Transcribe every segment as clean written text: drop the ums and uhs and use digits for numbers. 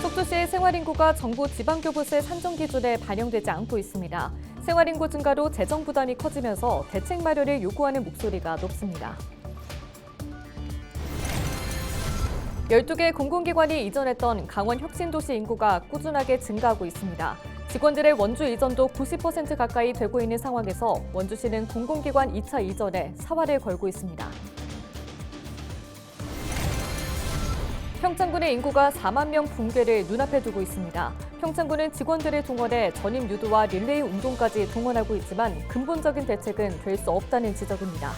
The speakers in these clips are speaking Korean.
속초시의 생활인구가 정부 지방교부세 산정 기준에 반영되지 않고 있습니다. 생활인구 증가로 재정 부담이 커지면서 대책 마련을 요구하는 목소리가 높습니다. 12개 공공기관이 이전했던 강원 혁신도시 인구가 꾸준하게 증가하고 있습니다. 직원들의 원주 이전도 90% 가까이 되고 있는 상황에서 원주시는 공공기관 2차 이전에 사활을 걸고 있습니다. 평창군의 인구가 4만 명 붕괴를 눈앞에 두고 있습니다. 평창군은 직원들을 동원해 전임 유도와 릴레이 운동까지 동원하고 있지만 근본적인 대책은 될 수 없다는 지적입니다.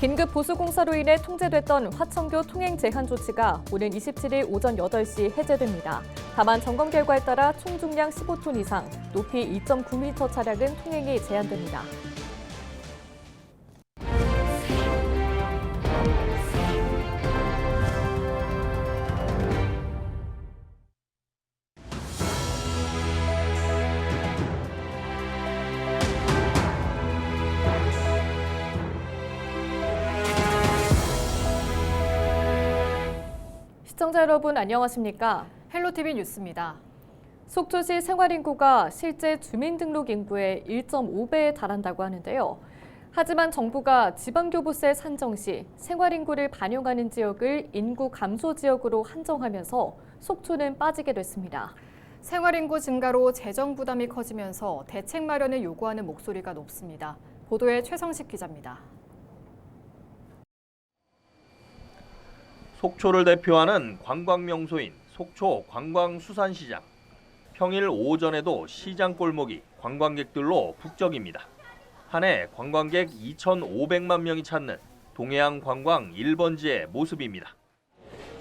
긴급 보수공사로 인해 통제됐던 화천교 통행 제한 조치가 오는 27일 오전 8시 해제됩니다. 다만 점검 결과에 따라 총 중량 15톤 이상, 높이 2.9m 차량은 통행이 제한됩니다. 시청자 여러분 안녕하십니까? 헬로티비 뉴스입니다. 속초시 생활인구가 실제 주민등록인구의 1.5배에 달한다고 하는데요. 하지만 정부가 지방교부세 산정 시 생활인구를 반영하는 지역을 인구 감소 지역으로 한정하면서 속초는 빠지게 됐습니다. 생활인구 증가로 재정 부담이 커지면서 대책 마련을 요구하는 목소리가 높습니다. 보도에 최성식 기자입니다. 속초를 대표하는 관광명소인 속초 관광수산시장. 평일 오전에도 시장 골목이 관광객들로 북적입니다. 한 해 관광객 2,500만 명이 찾는 동해안 관광 1번지의 모습입니다.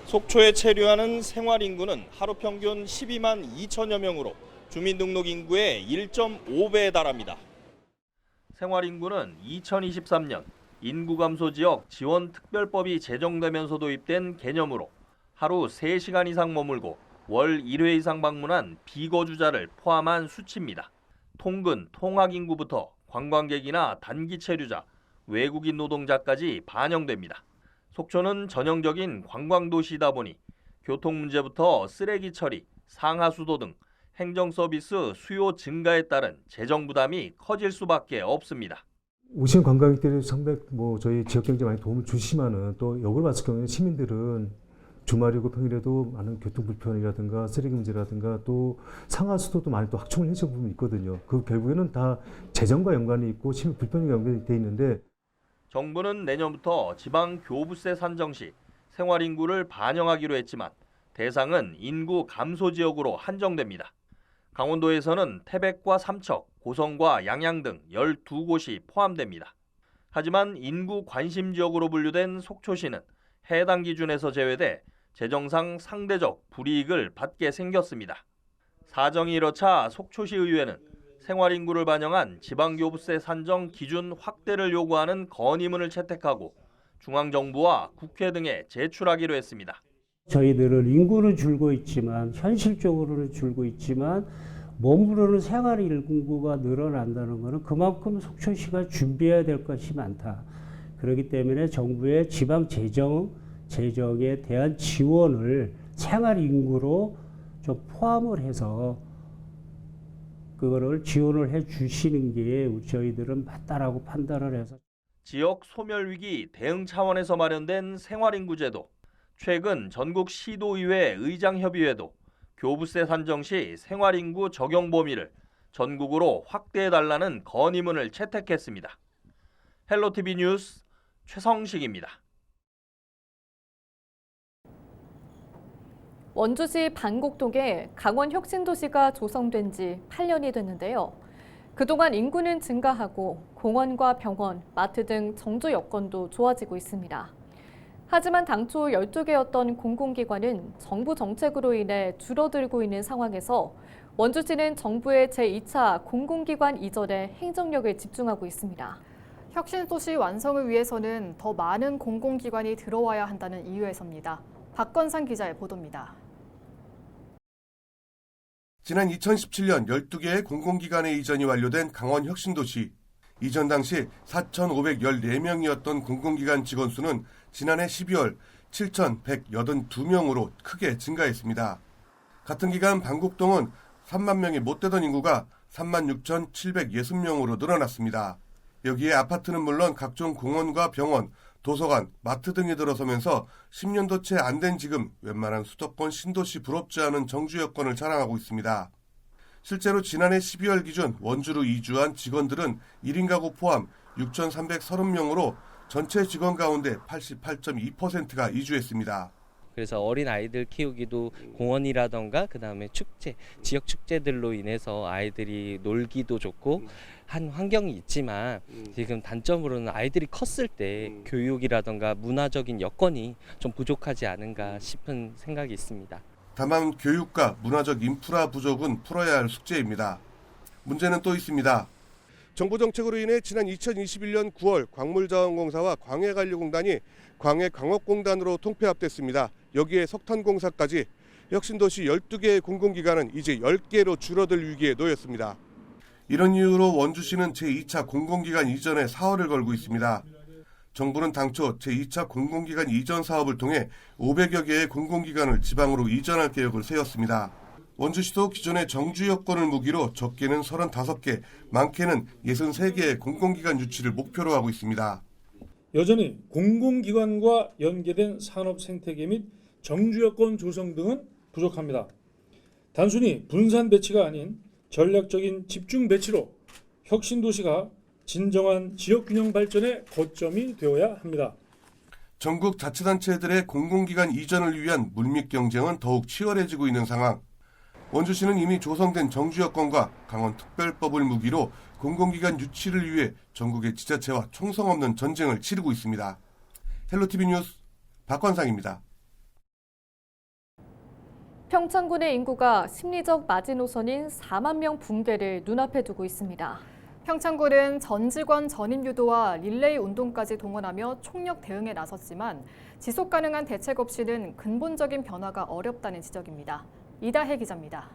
속초에 체류하는 생활인구는 하루 평균 12만 2천여 명으로 주민등록인구의 1.5배에 달합니다. 생활인구는 2023년 인구감소지역 지원특별법이 제정되면서 도입된 개념으로 하루 3시간 이상 머물고 월 1회 이상 방문한 비거주자를 포함한 수치입니다. 통근, 통학인구부터 관광객이나 단기 체류자, 외국인 노동자까지 반영됩니다. 속초는 전형적인 관광도시이다 보니 교통 문제부터 쓰레기 처리, 상하수도 등 행정서비스 수요 증가에 따른 재정 부담이 커질 수밖에 없습니다. 오시는 관광객들이 상당히 저희 지역 경제에 많이 도움을 주시지만은 또 역을 봤을 경우에 시민들은 주말이고 평일에도 많은 교통 불편이라든가 쓰레기 문제라든가 또 상하수도도 많이 또 확충을 해서 부분이 있거든요. 그 결국에는 다 재정과 연관이 있고 시민 불편과 연관이 돼 있는데 정부는 내년부터 지방 교부세 산정 시 생활인구를 반영하기로 했지만 대상은 인구 감소 지역으로 한정됩니다. 강원도에서는 태백과 삼척, 고성과 양양 등 12곳이 포함됩니다. 하지만 인구 관심 지역으로 분류된 속초시는 해당 기준에서 제외돼 재정상 상대적 불이익을 받게 생겼습니다. 사정이 이렇자 속초시 의회는 생활인구를 반영한 지방교부세 산정 기준 확대를 요구하는 건의문을 채택하고 중앙정부와 국회 등에 제출하기로 했습니다. 저희들은 인구는 줄고 있지만 현실적으로는 줄고 있지만 몸으로는 생활 인구가 늘어난다는 것은 그만큼 속초시가 준비해야 될 것이 많다. 그렇기 때문에 정부의 지방 재정에 대한 지원을 생활 인구로 좀 포함을 해서 그거를 지원을 해 주시는 게 저희들은 맞다라고 판단을 해서 지역 소멸위기 대응 차원에서 마련된 생활인구제도, 최근 전국 시도의회 의장협의회도 교부세 산정 시 생활인구 적용 범위를 전국으로 확대해달라는 건의문을 채택했습니다. 헬로티비 뉴스 최성식입니다. 원주시 반곡동에 강원혁신도시가 조성된 지 8년이 됐는데요. 그동안 인구는 증가하고 공원과 병원, 마트 등 정주 여건도 좋아지고 있습니다. 하지만 당초 12개였던 공공기관은 정부 정책으로 인해 줄어들고 있는 상황에서 원주시는 정부의 제2차 공공기관 이전에 행정력을 집중하고 있습니다. 혁신도시 완성을 위해서는 더 많은 공공기관이 들어와야 한다는 이유에서입니다. 박건상 기자의 보도입니다. 지난 2017년 12개의 공공기관의 이전이 완료된 강원 혁신도시. 이전 당시 4,514명이었던 공공기관 직원 수는 지난해 12월 7,182명으로 크게 증가했습니다. 같은 기간 방곡동은 3만 명이 못 되던 인구가 36,760명으로 늘어났습니다. 여기에 아파트는 물론 각종 공원과 병원, 도서관, 마트 등이 들어서면서 10년도 채 안 된 지금 웬만한 수도권 신도시 부럽지 않은 정주 여건을 자랑하고 있습니다. 실제로 지난해 12월 기준 원주로 이주한 직원들은 1인 가구 포함 6,330명으로 전체 직원 가운데 88.2%가 이주했습니다. 그래서 어린 아이들 키우기도 공원이라던가 그다음에 축제, 지역 축제들로 인해서 아이들이 놀기도 좋고 한 환경이 있지만 지금 단점으로는 아이들이 컸을 때 교육이라던가 문화적인 여건이 좀 부족하지 않은가 싶은 생각이 있습니다. 다만 교육과 문화적 인프라 부족은 풀어야 할 숙제입니다. 문제는 또 있습니다. 정부 정책으로 인해 지난 2021년 9월 광물자원공사와 광해관리공단이 광해광업공단으로 통폐합됐습니다. 여기에 석탄공사까지 혁신도시 12개의 공공기관은 이제 10개로 줄어들 위기에 놓였습니다. 이런 이유로 원주시는 제2차 공공기관 이전에 사활을 걸고 있습니다. 정부는 당초 제2차 공공기관 이전 사업을 통해 500여 개의 공공기관을 지방으로 이전할 계획을 세웠습니다. 원주시도 기존의 정주 여건을 무기로 적게는 35개, 많게는 63개의 공공기관 유치를 목표로 하고 있습니다. 여전히 공공기관과 연계된 산업 생태계 및 정주 여건 조성 등은 부족합니다. 단순히 분산 배치가 아닌 전략적인 집중 배치로 혁신도시가 진정한 지역균형 발전의 거점이 되어야 합니다. 전국 자치단체들의 공공기관 이전을 위한 물밑 경쟁은 더욱 치열해지고 있는 상황. 원주시는 이미 조성된 정주여건과 강원특별법을 무기로 공공기관 유치를 위해 전국의 지자체와 총성 없는 전쟁을 치르고 있습니다. 헬로티비 뉴스 박관상입니다. 평창군의 인구가 심리적 마지노선인 4만 명 붕괴를 눈앞에 두고 있습니다. 평창군은 전 직원 전임 유도와 릴레이 운동까지 동원하며 총력 대응에 나섰지만 지속 가능한 대책 없이는 근본적인 변화가 어렵다는 지적입니다. 이다혜 기자입니다.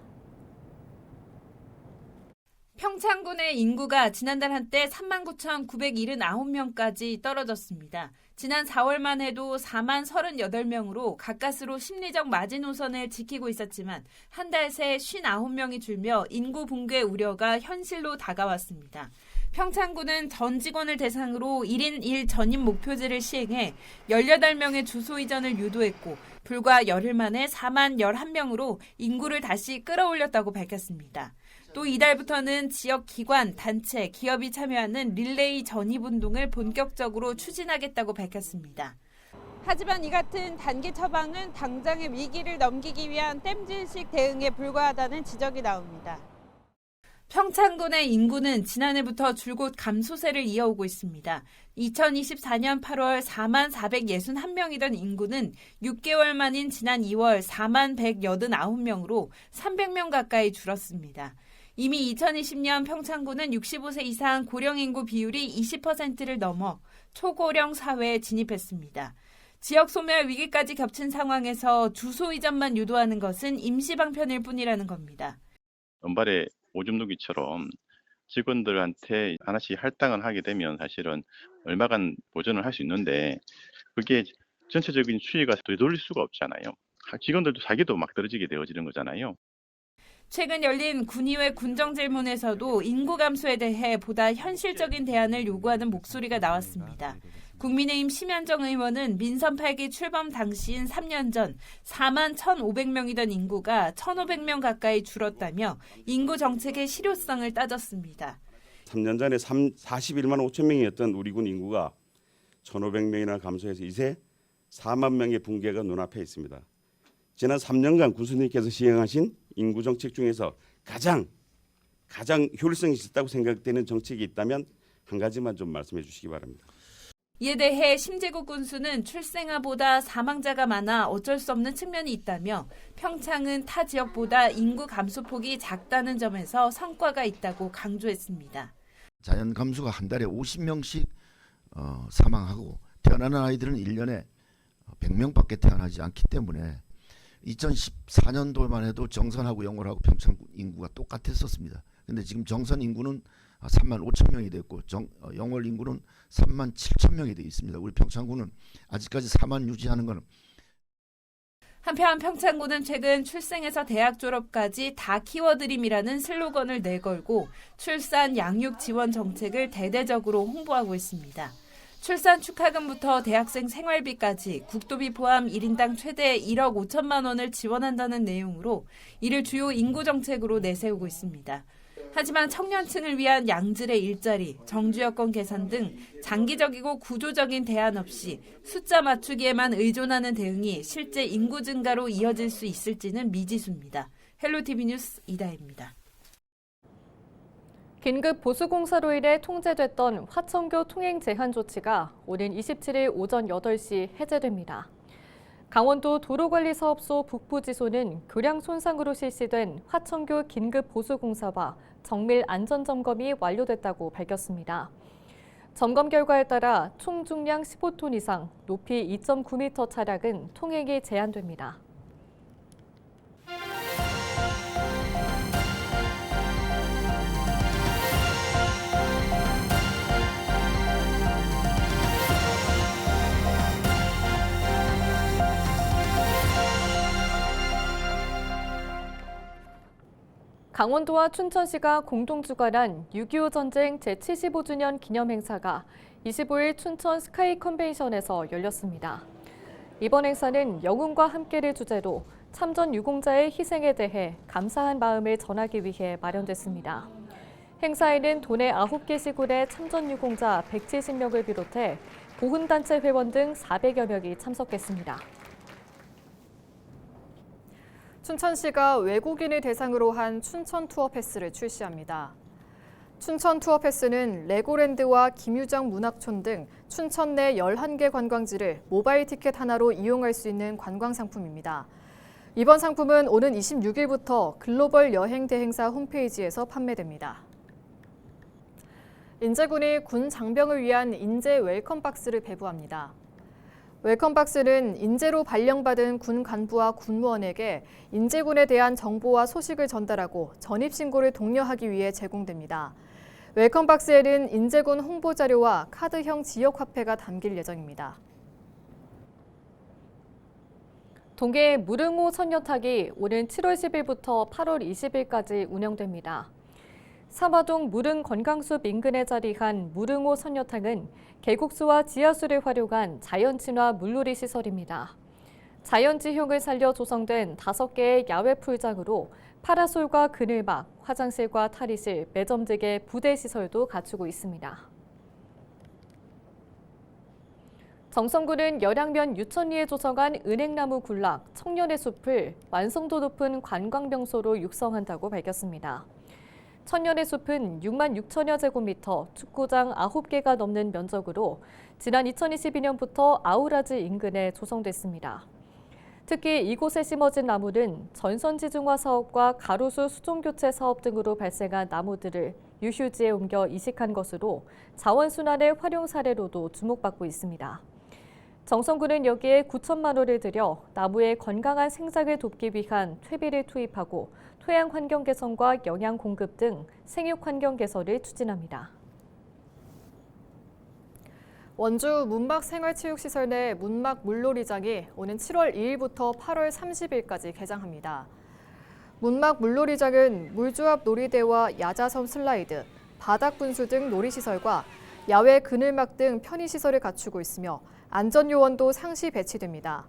평창군의 인구가 지난달 한때 39,979명까지 떨어졌습니다. 지난 4월만 해도 4만 38명으로 가까스로 심리적 마지노선을 지키고 있었지만 한 달 새 59명이 줄며 인구 붕괴 우려가 현실로 다가왔습니다. 평창군은 전 직원을 대상으로 1인 1 전임 목표제를 시행해 18명의 주소 이전을 유도했고 불과 열흘 만에 4만 11명으로 인구를 다시 끌어올렸다고 밝혔습니다. 또 이달부터는 지역 기관, 단체, 기업이 참여하는 릴레이 전입운동을 본격적으로 추진하겠다고 밝혔습니다. 하지만 이 같은 단기 처방은 당장의 위기를 넘기기 위한 땜질식 대응에 불과하다는 지적이 나옵니다. 평창군의 인구는 지난해부터 줄곧 감소세를 이어오고 있습니다. 2024년 8월 4만 461명이던 인구는 6개월 만인 지난 2월 4만 189명으로 300명 가까이 줄었습니다. 이미 2020년 평창군은 65세 이상 고령 인구 비율이 20%를 넘어 초고령 사회에 진입했습니다. 지역 소멸 위기까지 겹친 상황에서 주소 이전만 유도하는 것은 임시 방편일 뿐이라는 겁니다. 연발의 오줌 누기처럼 직원들한테 하나씩 할당을 하게 되면 사실은 얼마간 보전을 할 수 있는데 그게 전체적인 추이가 되돌릴 수가 없잖아요. 직원들도 자기도 막 떨어지게 되어지는 거잖아요. 최근 열린 군의회 군정질문에서도 인구 감소에 대해 보다 현실적인 대안을 요구하는 목소리가 나왔습니다. 국민의힘 심현정 의원은 민선 8기 출범 당시인 3년 전 4만 1,500명이던 인구가 1,500명 가까이 줄었다며 인구 정책의 실효성을 따졌습니다. 3년 전에 41만 5천 명이었던 우리 군 인구가 1,500명이나 감소해서 이제 4만 명의 붕괴가 눈앞에 있습니다. 지난 3년간 군수님께서 시행하신 인구 정책 중에서 가장 효율성이 있었다고 생각되는 정책이 있다면 한 가지만 좀 말씀해 주시기 바랍니다. 이에 대해 심재국 군수는 출생아보다 사망자가 많아 어쩔 수 없는 측면이 있다며 평창은 타 지역보다 인구 감소폭이 작다는 점에서 성과가 있다고 강조했습니다. 자연 감소가 한 달에 50명씩 사망하고 태어나는 아이들은 1년에 100명밖에 태어나지 않기 때문에 2014년도만 해도 정선하고 영월하고 평창 인구가 똑같았었습니다. 근데 지금 정선 인구는 3만 5천 명이 됐고 영월 인구는 3만 7천 명이 되어 있습니다. 우리 평창군은 아직까지 4만 유지하는 것은 한편 평창군은 최근 출생에서 대학 졸업까지 다 키워드림이라는 슬로건을 내걸고 출산 양육 지원 정책을 대대적으로 홍보하고 있습니다. 출산 축하금부터 대학생 생활비까지 국도비 포함 1인당 최대 1억 5천만 원을 지원한다는 내용으로 이를 주요 인구 정책으로 내세우고 있습니다. 하지만 청년층을 위한 양질의 일자리, 정주 여건 개선 등 장기적이고 구조적인 대안 없이 숫자 맞추기에만 의존하는 대응이 실제 인구 증가로 이어질 수 있을지는 미지수입니다. 헬로티비 뉴스 이다혜입니다. 긴급 보수공사로 인해 통제됐던 화천교 통행 제한 조치가 오는 27일 오전 8시 해제됩니다. 강원도 도로관리사업소 북부지소는 교량 손상으로 실시된 화천교 긴급 보수공사와 정밀 안전점검이 완료됐다고 밝혔습니다. 점검 결과에 따라 총 중량 15톤 이상, 높이 2.9m 차량은 통행이 제한됩니다. 강원도와 춘천시가 공동 주관한 6.25 전쟁 제75주년 기념 행사가 25일 춘천 스카이 컨벤션에서 열렸습니다. 이번 행사는 영웅과 함께를 주제로 참전 유공자의 희생에 대해 감사한 마음을 전하기 위해 마련됐습니다. 행사에는 도내 9개 시군의 참전 유공자 170명을 비롯해 보훈단체 회원 등 400여 명이 참석했습니다. 춘천시가 외국인을 대상으로 한 춘천 투어 패스를 출시합니다. 춘천 투어 패스는 레고랜드와 김유정 문학촌 등 춘천 내 11개 관광지를 모바일 티켓 하나로 이용할 수 있는 관광 상품입니다. 이번 상품은 오는 26일부터 글로벌 여행 대행사 홈페이지에서 판매됩니다. 인제군이 군 장병을 위한 인제 웰컴 박스를 배부합니다. 웰컴박스는 인제로 발령받은 군 간부와 군무원에게 인제군에 대한 정보와 소식을 전달하고 전입신고를 독려하기 위해 제공됩니다. 웰컴박스에는 인제군 홍보자료와 카드형 지역화폐가 담길 예정입니다. 동해 무릉호 선녀탁이 오는 7월 10일부터 8월 20일까지 운영됩니다. 사마동 무릉 건강숲 인근에 자리한 무릉호 선녀탕은 계곡수와 지하수를 활용한 자연 친화 물놀이 시설입니다. 자연지형을 살려 조성된 5개의 야외 풀장으로 파라솔과 그늘막, 화장실과 탈의실, 매점 등의 부대 시설도 갖추고 있습니다. 정선군은 열양면 유천리에 조성한 은행나무 군락, 청년의 숲을 완성도 높은 관광명소로 육성한다고 밝혔습니다. 천년의 숲은 6만 6천여 제곱미터, 축구장 9개가 넘는 면적으로 지난 2022년부터 아우라지 인근에 조성됐습니다. 특히 이곳에 심어진 나무는 전선지중화 사업과 가로수 수종교체 사업 등으로 발생한 나무들을 유휴지에 옮겨 이식한 것으로 자원순환의 활용 사례로도 주목받고 있습니다. 정선군은 여기에 9천만 원을 들여 나무의 건강한 생장을 돕기 위한 퇴비를 투입하고 토양 환경 개선과 영양 공급 등 생육 환경 개선을 추진합니다. 원주 문막 생활체육시설 내 문막 물놀이장이 오는 7월 2일부터 8월 30일까지 개장합니다. 문막 물놀이장은 물조합 놀이대와 야자섬 슬라이드, 바닥 분수 등 놀이시설과 야외 그늘막 등 편의시설을 갖추고 있으며 안전요원도 상시 배치됩니다.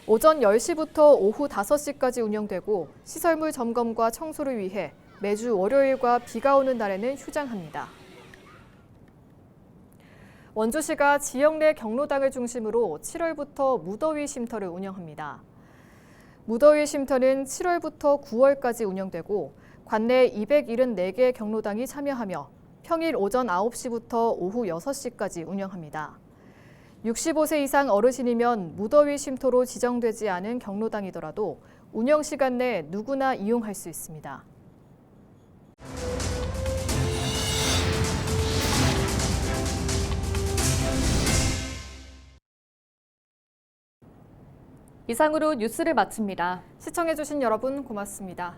오전 10시부터 오후 5시까지 운영되고 시설물 점검과 청소를 위해 매주 월요일과 비가 오는 날에는 휴장합니다. 원주시가 지역 내 경로당을 중심으로 7월부터 무더위 쉼터를 운영합니다. 무더위 쉼터는 7월부터 9월까지 운영되고 관내 274개의 경로당이 참여하며 평일 오전 9시부터 오후 6시까지 운영합니다. 65세 이상 어르신이면 무더위 쉼터로 지정되지 않은 경로당이더라도 운영 시간 내 누구나 이용할 수 있습니다. 이상으로 뉴스를 마칩니다. 시청해주신 여러분 고맙습니다.